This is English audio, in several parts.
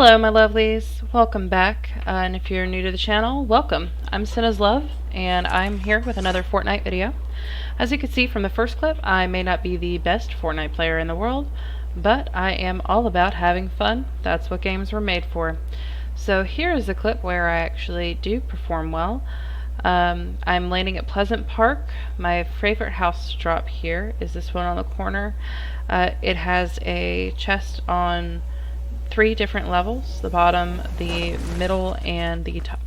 Hello my lovelies, welcome back, and if you're new to the channel, welcome. I'm Sinislove, and I'm here with another Fortnite video. As you can see from the first clip, I may not be the best Fortnite player in the world, but I am all about having fun. That's what games were made for. So here is a clip where I actually do perform well. I'm landing at Pleasant Park. My favorite house drop here is this one on the corner. It has a chest on 3 different levels, the bottom, the middle, and the top.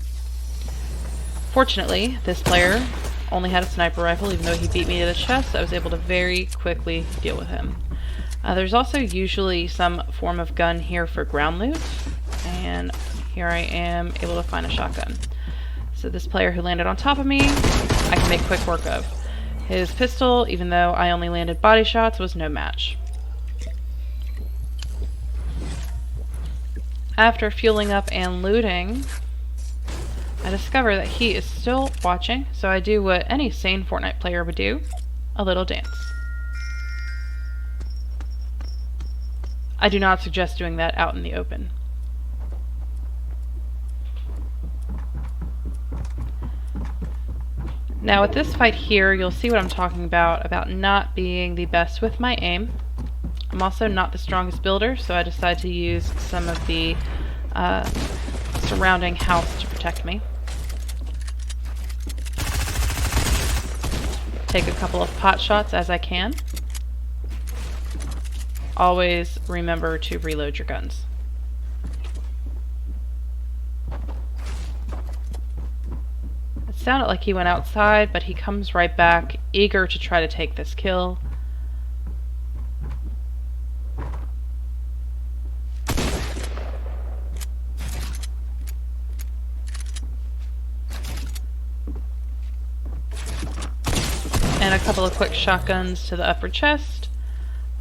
Fortunately, this player only had a sniper rifle. Even though he beat me to the chest, I was able to very quickly deal with him. There's also usually some form of gun here for ground loot, and here I am able to find a shotgun. So this player who landed on top of me, I can make quick work of. His pistol, even though I only landed body shots, was no match. After fueling up and looting, I discover that he is still watching, so I do what any sane Fortnite player would do, a little dance. I do not suggest doing that out in the open. Now with this fight here, you'll see what I'm talking about not being the best with my aim. I'm also not the strongest builder, so I decided to use some of the surrounding house to protect me. Take a couple of pot shots as I can. Always remember to reload your guns. It sounded like he went outside, but he comes right back, eager to try to take this kill. And a couple of quick shotguns to the upper chest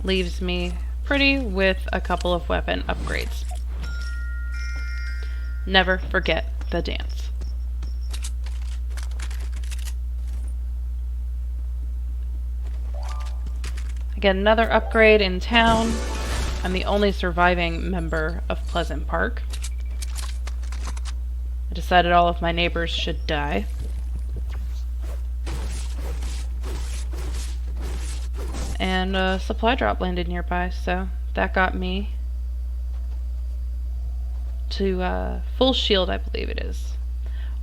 leaves me pretty with a couple of weapon upgrades. Never forget the dance. I get another upgrade in town. I'm the only surviving member of Pleasant Park. I decided all of my neighbors should die. And a supply drop landed nearby, so that got me to full shield, I believe it is.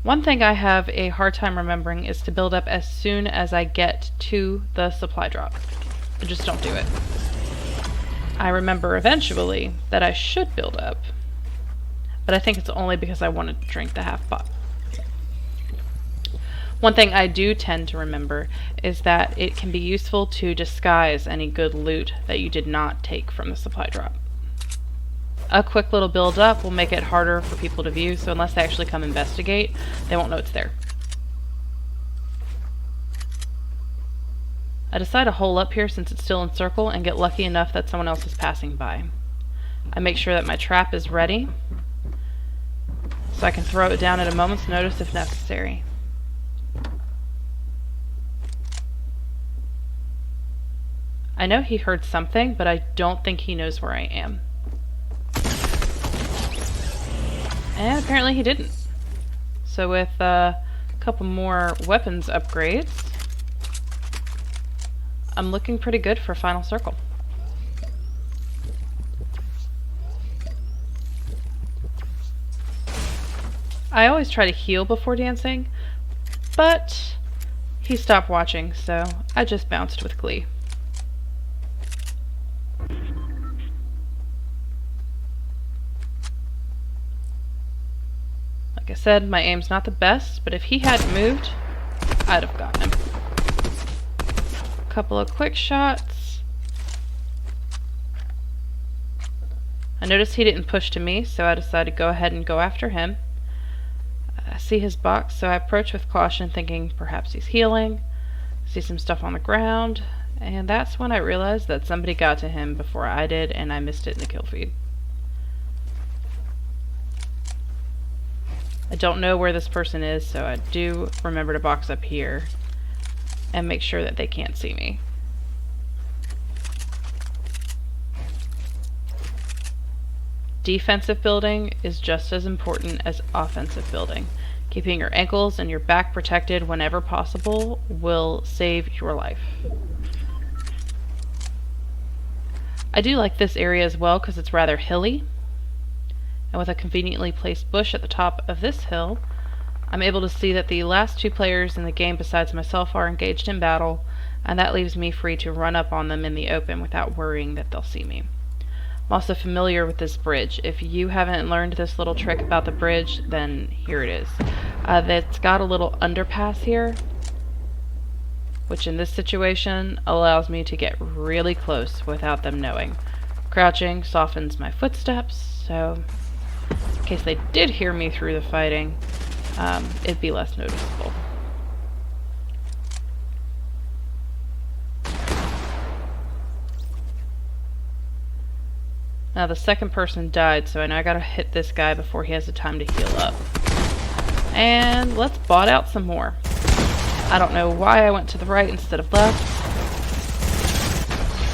One thing I have a hard time remembering is to build up as soon as I get to the supply drop. I just don't do it. I remember eventually that I should build up, but I think it's only because I want to drink the half pot. One thing I do tend to remember is that it can be useful to disguise any good loot that you did not take from the supply drop. A quick little build up will make it harder for people to view, so unless they actually come investigate, they won't know it's there. I decide to hole up here since it's still in circle and get lucky enough that someone else is passing by. I make sure that my trap is ready, so I can throw it down at a moment's notice if necessary. I know he heard something, but I don't think he knows where I am. And apparently he didn't. So with a couple more weapons upgrades, I'm looking pretty good for final circle. I always try to heal before dancing, but he stopped watching, so I just bounced with glee. Like I said, my aim's not the best, but if he hadn't moved, I'd have gotten him. A couple of quick shots. I noticed he didn't push to me, so I decided to go ahead and go after him. I see his box, so I approach with caution, thinking perhaps he's healing. See some stuff on the ground, and that's when I realized that somebody got to him before I did, and I missed it in the kill feed. I don't know where this person is, so I do remember to box up here and make sure that they can't see me. Defensive building is just as important as offensive building. Keeping your ankles and your back protected whenever possible will save your life. I do like this area as well because it's rather hilly, and with a conveniently placed bush at the top of this hill, I'm able to see that the last 2 players in the game besides myself are engaged in battle, and that leaves me free to run up on them in the open without worrying that they'll see me. I'm also familiar with this bridge. If you haven't learned this little trick about the bridge, then here it is. It's got a little underpass here, which in this situation allows me to get really close without them knowing. Crouching softens my footsteps, so in case they did hear me through the fighting, it'd be less noticeable. Now the second person died, so I know I gotta hit this guy before he has the time to heal up. And let's bot out some more. I don't know why I went to the right instead of left,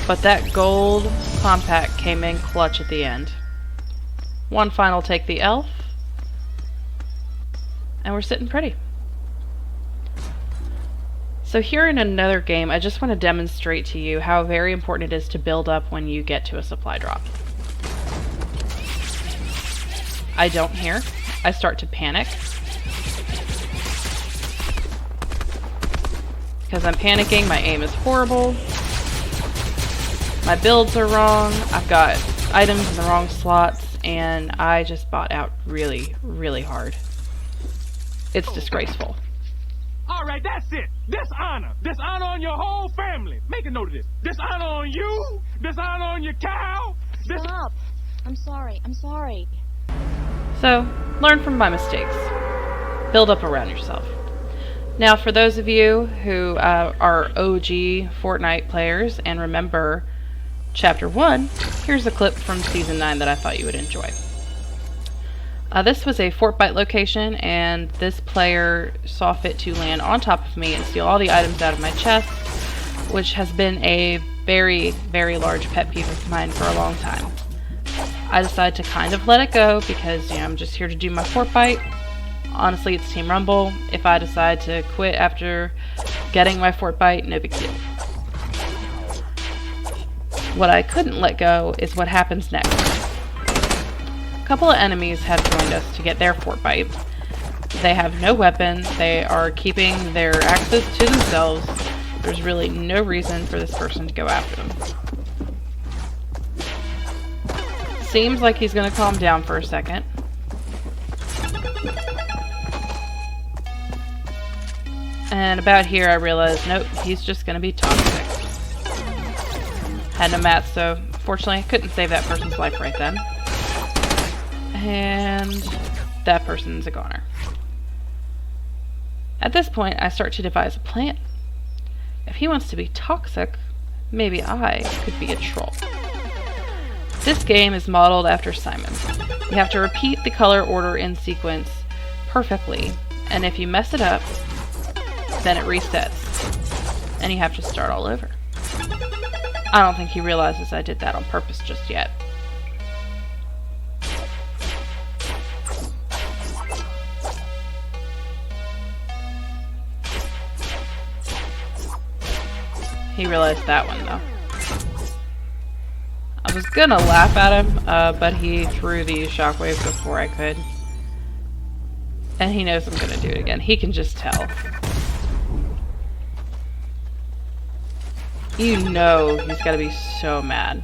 but that gold compact came in clutch at the end. One final take the elf, and we're sitting pretty. So here in another game, I just want to demonstrate to you how very important it is to build up when you get to a supply drop. I don't hear. I start to panic. Because I'm panicking, my aim is horrible. My builds are wrong. I've got items in the wrong slots, and I just bought out really, really hard. It's disgraceful. Alright, that's it. Dishonor. Dishonor on your whole family. Make a note of this. Dishonor on you. Dishonor on your cow. Stop. I'm sorry. I'm sorry. So, learn from my mistakes. Build up around yourself. Now, for those of you who are OG Fortnite players and remember Chapter 1, here's a clip from Season 9 that I thought you would enjoy. This was a Fortnite location, and this player saw fit to land on top of me and steal all the items out of my chest, which has been a very, very large pet peeve of mine for a long time. I decided to kind of let it go because, I'm just here to do my Fortnite. Honestly, it's Team Rumble. If I decide to quit after getting my Fortnite, no big deal. What I couldn't let go is what happens next. A couple of enemies have joined us to get their Fortnite. They have no weapon. They are keeping their axes to themselves. There's really no reason for this person to go after them. Seems like he's going to calm down for a second. And about here I realized, nope, he's just going to be toxic. Had no mats, so fortunately I couldn't save that person's life right then. And that person's a goner. At this point, I start to devise a plan. If he wants to be toxic, maybe I could be a troll. This game is modeled after Simon. You have to repeat the color order in sequence perfectly, and if you mess it up, then it resets, and you have to start all over. I don't think he realizes I did that on purpose just yet. He realized that one, though. I was gonna laugh at him, but he threw the shockwave before I could. And he knows I'm gonna do it again. He can just tell. You know he's gotta be so mad.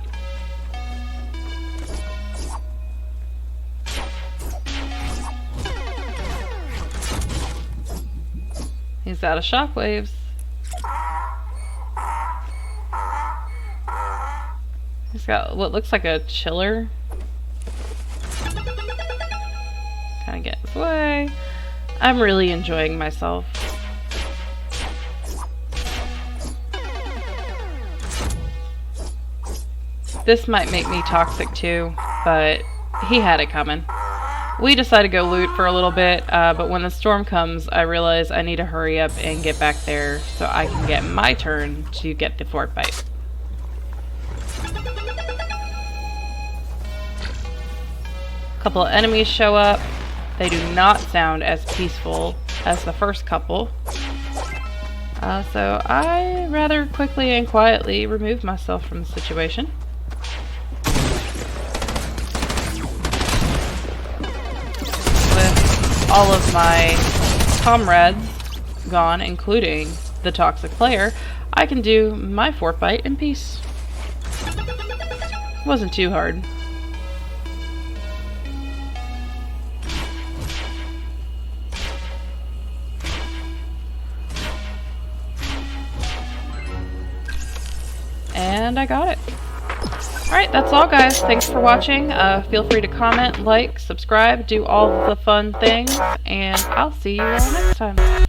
He's out of shockwaves. He's got what looks like a chiller. Kinda get this way. I'm really enjoying myself. This might make me toxic too, but he had it coming. We decided to go loot for a little bit, but when the storm comes, I realize I need to hurry up and get back there so I can get my turn to get the fort bite. couple of enemies show up. They do not sound as peaceful as the first couple. So I rather quickly and quietly remove myself from the situation. With all of my comrades gone, including the toxic player, I can do my Fortnite in peace. Wasn't too hard. And I got it. Alright, that's all guys. Thanks for watching. Feel free to comment, like, subscribe, do all the fun things, and I'll see you all next time.